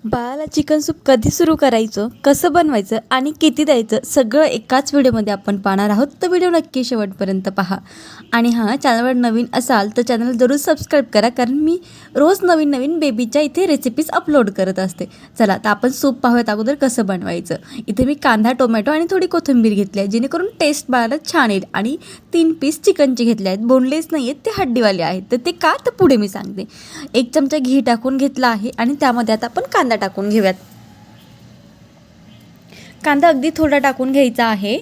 बाळाला chicken soup कधी सुरू करायचं, कसं बनवायचं आणि किती द्यायचं सगळं एकाच व्हिडिओमध्ये आपण पाहणार आहोत. तर व्हिडिओ नक्की शेवटपर्यंत पहा. आणि हां, चॅनलवर नवीन असाल तर चॅनल जरूर सबस्क्राईब करा, कारण मी रोज नवीन नवीन बेबीच्या इथे रेसिपीज अपलोड करत असते. चला तर आपण सूप पाहूयात अगोदर कसं बनवायचं. इथे मी कांदा, टोमॅटो आणि थोडी कोथिंबीर घेतली आहे, जेणेकरून टेस्ट बाळाला छान येईल. आणि 3 पीस चिकनचे घेतले आहेत, बोनलेस नाही आहेत, ते हड्डीवाले आहेत. तर ते का, तर पुढे मी सांगते. 1 चमचा घी टाकून घेतला आहे आणि त्यामध्ये आता आपण कांदा टाकून घेऊयात. कांदा अगदी थोडा टाकून घ्यायचा आहे.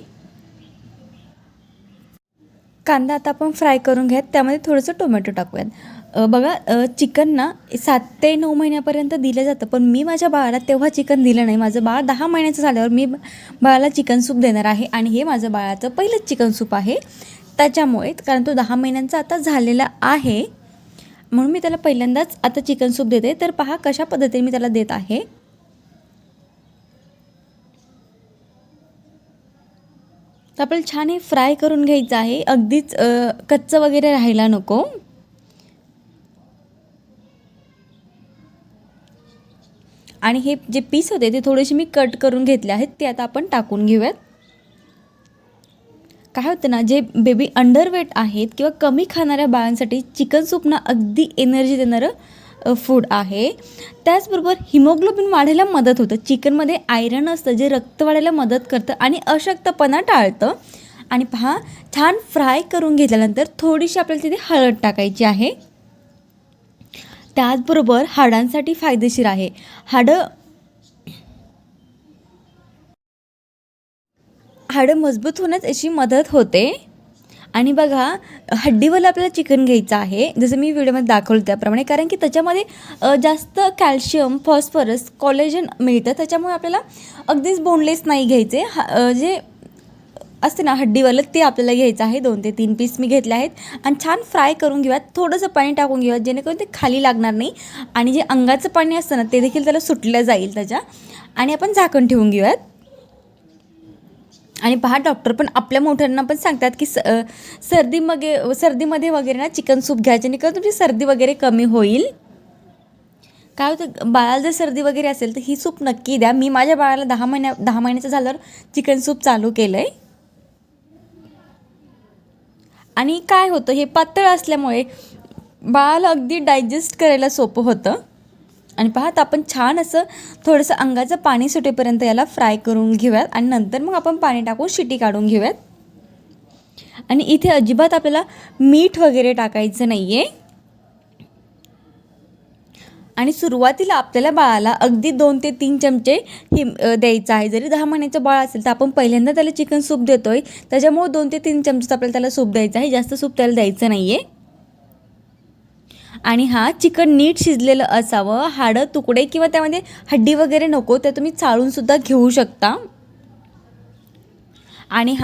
कांदा आता आपण फ्राय करून घ्यात, त्यामध्ये थोडंसं टोमॅटो टाकूयात. बघा, चिकन ना 7 ते 9 महिन्यापर्यंत दिलं जातं, पण मी माझ्या बाळाला तेव्हा चिकन दिलं नाही. माझं बाळ 10 महिन्याचं झाल्यावर मी बाळाला चिकन सूप देणार आहे आणि हे माझं बाळाचं पहिलंच चिकन सूप आहे. त्याच्यामुळे, कारण तो 10 महिन्यांचा आता झालेला आहे, म्हणून मी त्याला पहिल्यांदाच आता चिकन सूप देते. तर पहा कशा पद्धतीने मी त्याला देत आहे. तर आपल्याला छान हे फ्राय करून घ्यायचं आहे, अगदीच कच्चं वगैरे राहायला नको. आणि हे जे पीस होते ते थोडेसे मी कट करून घेतले आहेत, ते आता आपण टाकून घेऊयात. काय होतं ना, जे बेबी अंडरवेट आहेत किंवा कमी खाणाऱ्या बाळांसाठी चिकन सूप ना अगदी एनर्जी देणारं फूड आहे. त्याचबरोबर हिमोग्लोबिन वाढायला मदत होतं. चिकनमध्ये आयरन असतं, जे रक्त वाढायला मदत करतं आणि अशक्तपणा टाळतं. आणि पहा, छान फ्राय करून घेतल्यानंतर थोडीशी आपल्याला तिथे हळद टाकायची आहे. त्याचबरोबर हाडांसाठी फायदेशीर आहे. हाडं मजबूत होण्यास याची मदत होते. आणि बघा, हड्डीवालं आपल्याला चिकन घ्यायचं आहे, जसं मी व्हिडिओमध्ये दाखवलं त्याप्रमाणे, कारण की त्याच्यामध्ये जास्त कॅल्शियम, फॉस्फरस, कॉलेजन मिळतं. त्याच्यामुळे आपल्याला अगदीच बोनलेस नाही घ्यायचे. जे असते ना हड्डीवालं, ते आपल्याला घ्यायचं आहे. 2 ते 3 पीस मी घेतले आहेत आणि छान फ्राय करून घेऊयात. थोडंसं पाणी टाकून घेऊयात, जेणेकरून ते खाली लागणार नाही आणि जे अंगाचं पाणी असतं ना, ते देखील त्याला सुटलं जाईल त्याच्या. आणि आपण झाकण ठेवून घेऊयात. आणि पहा, डॉक्टर पण आपल्या मोठ्यांना पण सांगतात की सर्दीमध्ये वगैरे ना चिकन सूप घ्या, जेणेकरून तुमची सर्दी वगैरे कमी होईल. काय होतं, बाळाला जर सर्दी वगैरे असेल तर ही सूप नक्की द्या. मी माझ्या बाळाला 10 महिन्याचं झाल्यावर चिकन सूप चालू केलं आहे. आणि काय होतं, हे पातळ असल्यामुळे बाळाला अगदी डायजेस्ट करायला सोपं होतं. आणि पहा, तर आपण छान असं थोडंसं अंगाचं पाणी सुटेपर्यंत याला फ्राय करून घेऊयात आणि नंतर मग आपण पाणी टाकून शिटी काढून घेऊयात. आणि इथे अजिबात आपल्याला मीठ वगैरे टाकायचं नाही आहे. आणि सुरुवातीला आपल्याला बाळाला अगदी 2 ते 3 चमचे द्यायचं आहे. जरी 10 महिन्याचं बाळ असेल तर आपण पहिल्यांदा त्याला चिकन सूप देतोय, त्याच्यामुळे 2 ते 3 चमचे आपल्याला त्याला सूप द्यायचं आहे. जास्त सूप त्याला द्यायचं नाही आहे. आणि चिकन नीट शिजलेलं असावं. हाडं, तुकडे किंवा त्यामध्ये हड्डी वगैरे नको, ते तुम्ही चाळूनसुद्धा घेऊ शकता. आणि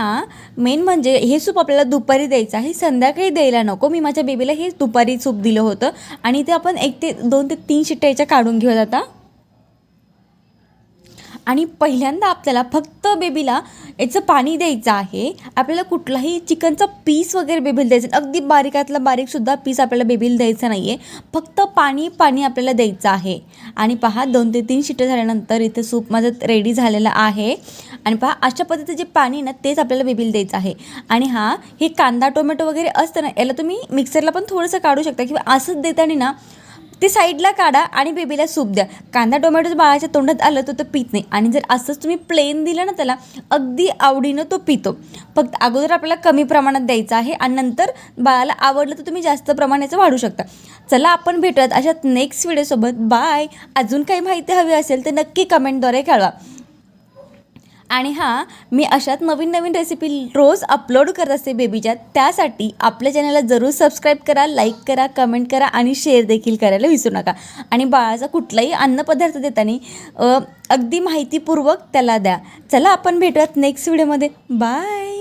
मेन म्हणजे हे सूप आपल्याला दुपारी द्यायचं आहे, संध्याकाळी द्यायला नको. मी माझ्या बेबीला हे दुपारी सूप दिलं होतं आणि ते आपण 2 ते 3 शिट्ट्या याच्या काढून घेऊयात आता. आणि पहिल्यांदा आपल्याला फक्त बेबीला याचं पाणी द्यायचं आहे. आपल्याला कुठलाही चिकनचा पीस वगैरे बेबीला द्यायचं, अगदी बारीकातला बारीकसुद्धा पीस आपल्याला बेबीला द्यायचा नाही आहे. फक्त पाणी आपल्याला द्यायचं आहे. आणि पहा, 2 ते 3 शिट्ट्या झाल्यानंतर इथे सूप माझं रेडी झालेलं आहे. आणि पहा, अशा पद्धतीचं जे पाणी ना, तेच आपल्याला बेबीला द्यायचं आहे. आणि हे कांदा, टोमॅटो वगैरे असतं ना, याला तुम्ही मिक्सरला पण थोडंसं काढू शकता किंवा असंच देताना ना ते साईडला काढा आणि बेबीला सूप द्या. कांदा, टोमॅटो बाळाच्या तोंडात आलं तर तो पीत नाही. आणि जर असंच तुम्ही प्लेन दिलं ना त्याला, अगदी आवडीनं तो पितो. फक्त अगोदर आपल्याला कमी प्रमाणात द्यायचं आहे आणि नंतर बाळाला आवडलं तर तुम्ही जास्त प्रमाणाचं वाढू शकता. चला, आपण भेटूयात अशात नेक्स्ट व्हिडिओसोबत. बाय. अजून काही माहिती हवी असेल तर नक्की कमेंटद्वारे कळवा. आणि मी अशात नवीन नवीन रेसिपी रोज अपलोड करत असते बेबीच्या. त्यासाठी आपल्या चॅनलला जरूर सबस्क्राईब करा, लाईक करा, कमेंट करा आणि शेअर देखील करायला विसरू नका. आणि बाळाचा कुठलाही अन्नपदार्थ देताना अगदी माहितीपूर्वक त्याला द्या. चला, आपण भेटूयात नेक्स्ट व्हिडिओमध्ये. बाय.